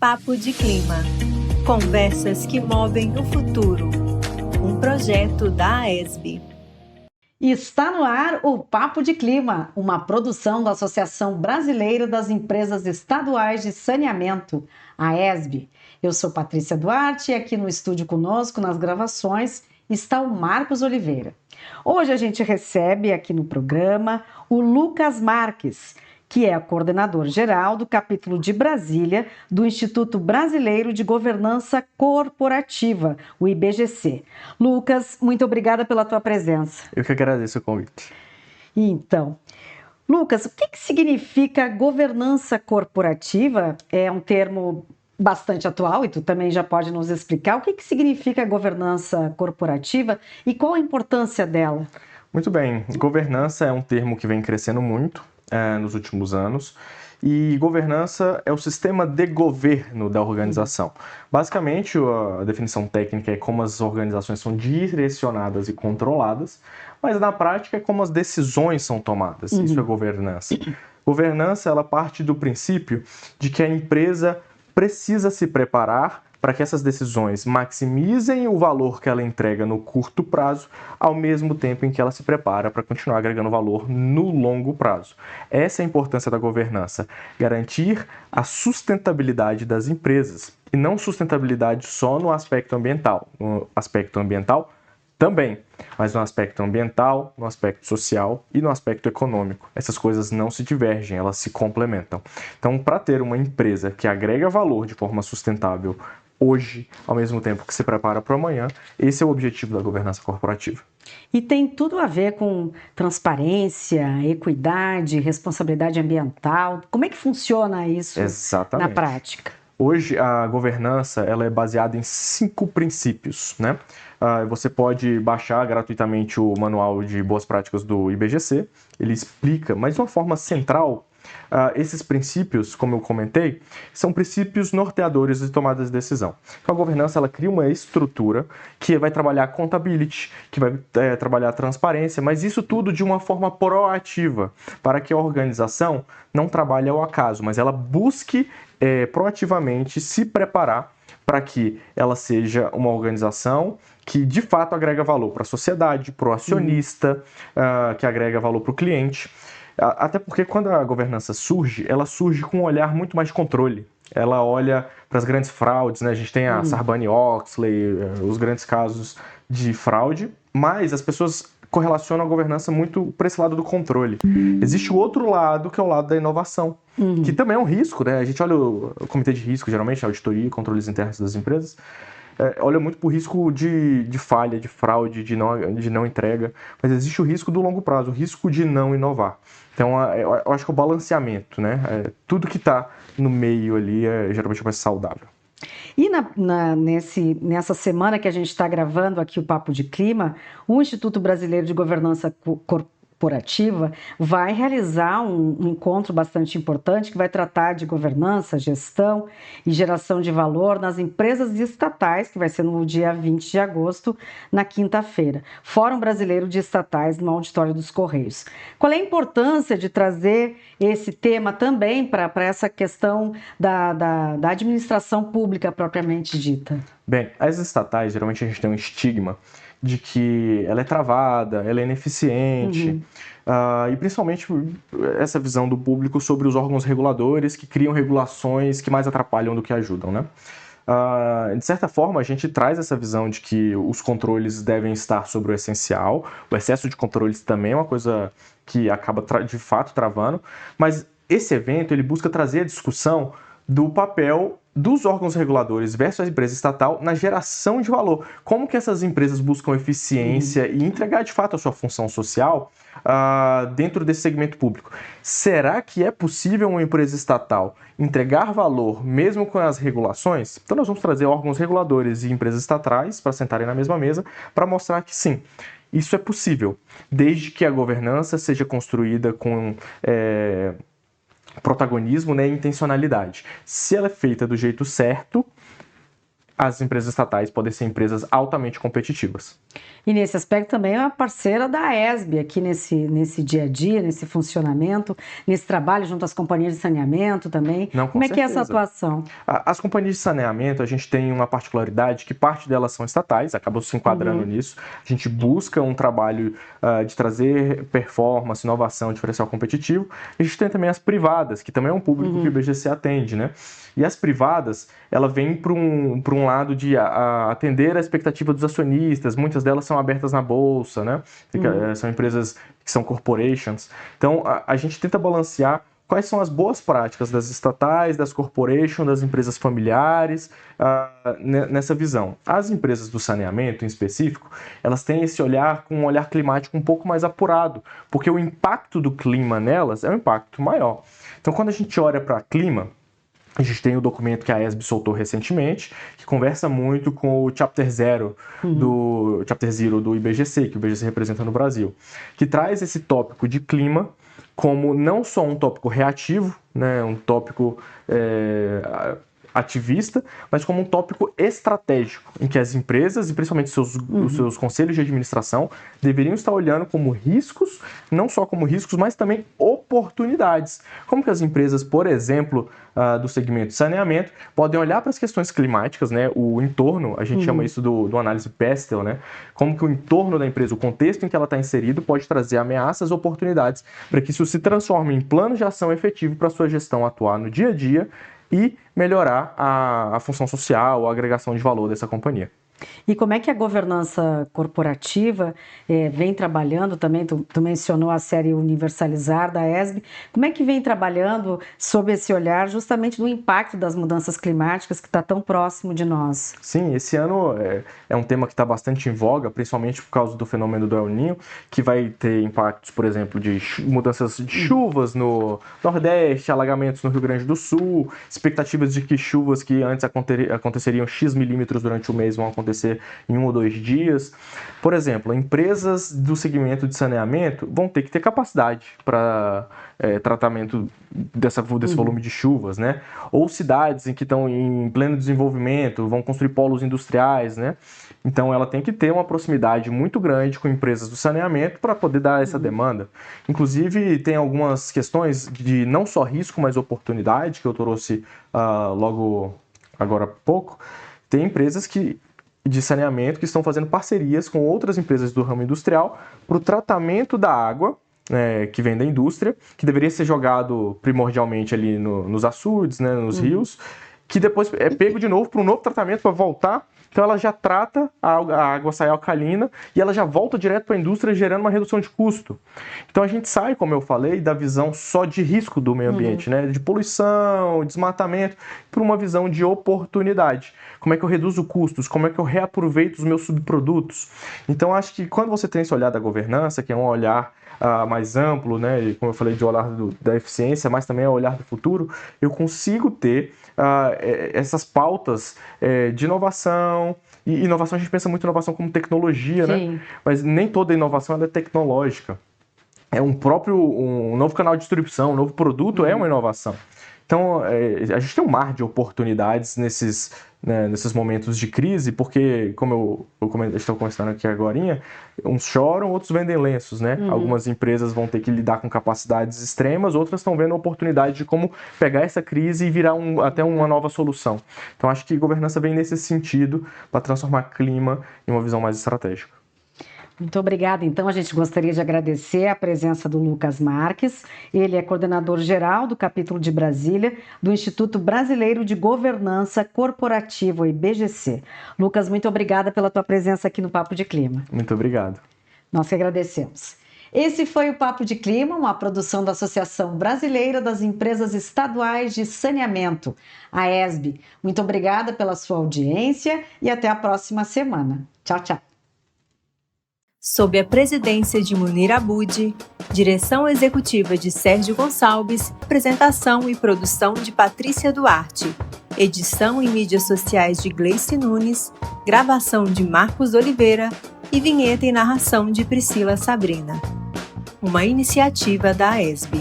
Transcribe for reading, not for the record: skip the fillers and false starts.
Papo de Clima. Conversas que movem o futuro. Um projeto da AESB. Está no ar o Papo de Clima, uma produção da Associação Brasileira das Empresas Estaduais de Saneamento, a AESB. Eu sou Patrícia Duarte e aqui no estúdio conosco, nas gravações, está o Marcos Oliveira. Hoje a gente recebe aqui no programa o Lucas Marques, que é coordenador geral do capítulo de Brasília do Instituto Brasileiro de Governança Corporativa, o IBGC. Lucas, muito obrigada pela tua presença. Eu que agradeço o convite. Então, Lucas, o que significa governança corporativa? É um termo bastante atual e tu também já pode nos explicar o que significa governança corporativa e qual a importância dela? Muito bem, governança é um termo que vem crescendo muito nos últimos anos, e governança é o sistema de governo da organização. Basicamente, a definição técnica é como as organizações são direcionadas e controladas, mas na prática é como as decisões são tomadas. Isso é governança. Governança, ela parte do princípio de que a empresa precisa se preparar para que essas decisões maximizem o valor que ela entrega no curto prazo, ao mesmo tempo em que ela se prepara para continuar agregando valor no longo prazo. Essa é a importância da governança, garantir a sustentabilidade das empresas, e não sustentabilidade só no aspecto ambiental. No aspecto ambiental também, mas no aspecto ambiental, no aspecto social e no aspecto econômico. Essas coisas não se divergem, elas se complementam. Então, para ter uma empresa que agrega valor de forma sustentável hoje, ao mesmo tempo que se prepara para o amanhã, esse é o objetivo da governança corporativa. E tem tudo a ver com transparência, equidade, responsabilidade ambiental. Como é que funciona isso Exatamente. na prática? Hoje, a governança ela é baseada em 5 princípios, né? Você pode baixar gratuitamente o manual de boas práticas do IBGC. Ele explica, mas de uma forma central, esses princípios, como eu comentei, são princípios norteadores de tomadas de decisão. Então, a governança ela cria uma estrutura que vai trabalhar accountability, que vai trabalhar transparência, mas isso tudo de uma forma proativa, para que a organização não trabalhe ao acaso, mas ela busque proativamente se preparar para que ela seja uma organização que de fato agrega valor para a sociedade, para o acionista, que agrega valor para o cliente. Até porque quando a governança surge, ela surge com um olhar muito mais de controle. Ela olha para as grandes fraudes, né? A gente tem a Sarbanes-Oxley, os grandes casos de fraude, mas as pessoas correlacionam a governança muito para esse lado do controle. Existe o outro lado, que é o lado da inovação, que também é um risco, né? A gente olha o comitê de risco, geralmente, a auditoria e controles internos das empresas, olha muito para o risco de falha, de fraude, de não entrega, mas existe o risco do longo prazo, o risco de não inovar. Então, eu acho que é o balanceamento, né? Tudo que está no meio ali é geralmente mais saudável. E nessa semana que a gente está gravando aqui o Papo de Clima, o Instituto Brasileiro de Governança Corporativa vai realizar um encontro bastante importante que vai tratar de governança, gestão e geração de valor nas empresas estatais, que vai ser no dia 20 de agosto, na quinta-feira. Fórum Brasileiro de Estatais no Auditório dos Correios. Qual é a importância de trazer esse tema também para essa questão da administração pública propriamente dita? Bem, as estatais, geralmente a gente tem um estigma de que ela é travada, ela é ineficiente, e principalmente essa visão do público sobre os órgãos reguladores que criam regulações que mais atrapalham do que ajudam, né? De certa forma, a gente traz essa visão de que os controles devem estar sobre o essencial, o excesso de controles também é uma coisa que acaba de fato travando, mas esse evento ele busca trazer a discussão do papel dos órgãos reguladores versus a empresa estatal na geração de valor. Como que essas empresas buscam eficiência e entregar de fato a sua função social dentro desse segmento público? Será que é possível uma empresa estatal entregar valor mesmo com as regulações? Então nós vamos trazer órgãos reguladores e empresas estatais para sentarem na mesma mesa para mostrar que sim, isso é possível, desde que a governança seja construída com protagonismo, né, e intencionalidade. Se ela é feita do jeito certo, as empresas estatais podem ser empresas altamente competitivas. E nesse aspecto também é uma parceira da ESB aqui nesse dia a dia, nesse funcionamento, nesse trabalho junto às companhias de saneamento também. Não, com Como é que é essa certeza. atuação? As companhias de saneamento, a gente tem uma particularidade que parte delas são estatais, acabam se enquadrando nisso. A gente busca um trabalho de trazer performance, inovação, diferencial competitivo. A gente tem também as privadas, que também é um público que o IBGC atende, né? E as privadas, ela vem para um lado de atender a expectativa dos acionistas, muitas delas são abertas na bolsa, né? São empresas que são corporations. Então, a gente tenta balancear quais são as boas práticas das estatais, das corporations, das empresas familiares, nessa visão. As empresas do saneamento, em específico, elas têm esse olhar com um olhar climático um pouco mais apurado, porque o impacto do clima nelas é um impacto maior. Então, quando a gente olha para clima, a gente tem o documento que a ESB soltou recentemente, que conversa muito com o Chapter Zero do IBGC, que o IBGC representa no Brasil, que traz esse tópico de clima como não só um tópico reativo, né, um tópico ativista, mas como um tópico estratégico, em que as empresas, e principalmente os seus conselhos de administração, deveriam estar olhando como riscos, não só como riscos, mas também oportunidades. Como que as empresas, por exemplo, do segmento de saneamento, podem olhar para as questões climáticas, né, o entorno, a gente chama isso do análise Pestel, né, como que o entorno da empresa, o contexto em que ela está inserido, pode trazer ameaças, oportunidades, para que isso se transforme em plano de ação efetivo para a sua gestão atuar no dia a dia e melhorar a função social, a agregação de valor dessa companhia. E como é que a governança corporativa vem trabalhando também, tu mencionou a série Universalizar da ESB, como é que vem trabalhando sob esse olhar justamente do impacto das mudanças climáticas que está tão próximo de nós? Sim, esse ano é um tema que está bastante em voga, principalmente por causa do fenômeno do El Niño, que vai ter impactos, por exemplo, de mudanças de chuvas no Nordeste, alagamentos no Rio Grande do Sul, expectativas de que chuvas que antes aconteceriam X milímetros durante o mês vão acontecer em 1 ou 2 dias. Por exemplo, empresas do segmento de saneamento vão ter que ter capacidade para tratamento desse volume de chuvas, né? Ou cidades em que estão em pleno desenvolvimento, vão construir polos industriais, né? Então ela tem que ter uma proximidade muito grande com empresas do saneamento para poder dar essa demanda. Inclusive tem algumas questões de não só risco, mas oportunidade, que eu trouxe logo agora há pouco. Tem empresas de saneamento que estão fazendo parcerias com outras empresas do ramo industrial para o tratamento da água, que vem da indústria, que deveria ser jogado primordialmente ali nos açudes, né, nos rios, que depois é pego de novo para um novo tratamento para voltar. Então ela já trata, a água sai alcalina e ela já volta direto para a indústria, gerando uma redução de custo. Então a gente sai, como eu falei, da visão só de risco do meio ambiente, né? De poluição, desmatamento, para uma visão de oportunidade. Como é que eu reduzo custos? Como é que eu reaproveito os meus subprodutos? Então acho que quando você tem esse olhar da governança, que é um olhar mais amplo, né? E como eu falei, de olhar da eficiência, mas também é o olhar do futuro, eu consigo ter essas pautas de inovação. E inovação, a gente pensa muito em inovação como tecnologia, Sim. né? Mas nem toda inovação ela é tecnológica. É um novo canal de distribuição, um novo produto é uma inovação. Então, a gente tem um mar de oportunidades nesses momentos de crise, porque, como eu estou conversando aqui agorinha, uns choram, outros vendem lenços, né? Algumas empresas vão ter que lidar com capacidades extremas, outras estão vendo a oportunidade de como pegar essa crise e virar até uma nova solução. Então, acho que governança vem nesse sentido para transformar clima em uma visão mais estratégica. Muito obrigada. Então, a gente gostaria de agradecer a presença do Lucas Marques. Ele é coordenador geral do capítulo de Brasília do Instituto Brasileiro de Governança Corporativa, o IBGC. Lucas, muito obrigada pela tua presença aqui no Papo de Clima. Muito obrigado. Nós que agradecemos. Esse foi o Papo de Clima, uma produção da Associação Brasileira das Empresas Estaduais de Saneamento, a ESB. Muito obrigada pela sua audiência e até a próxima semana. Tchau, tchau. Sob a presidência de Munir Abud, direção executiva de Sérgio Gonçalves, apresentação e produção de Patrícia Duarte, edição e mídias sociais de Gleice Nunes, gravação de Marcos Oliveira e vinheta e narração de Priscila Sabrina. Uma iniciativa da ESB.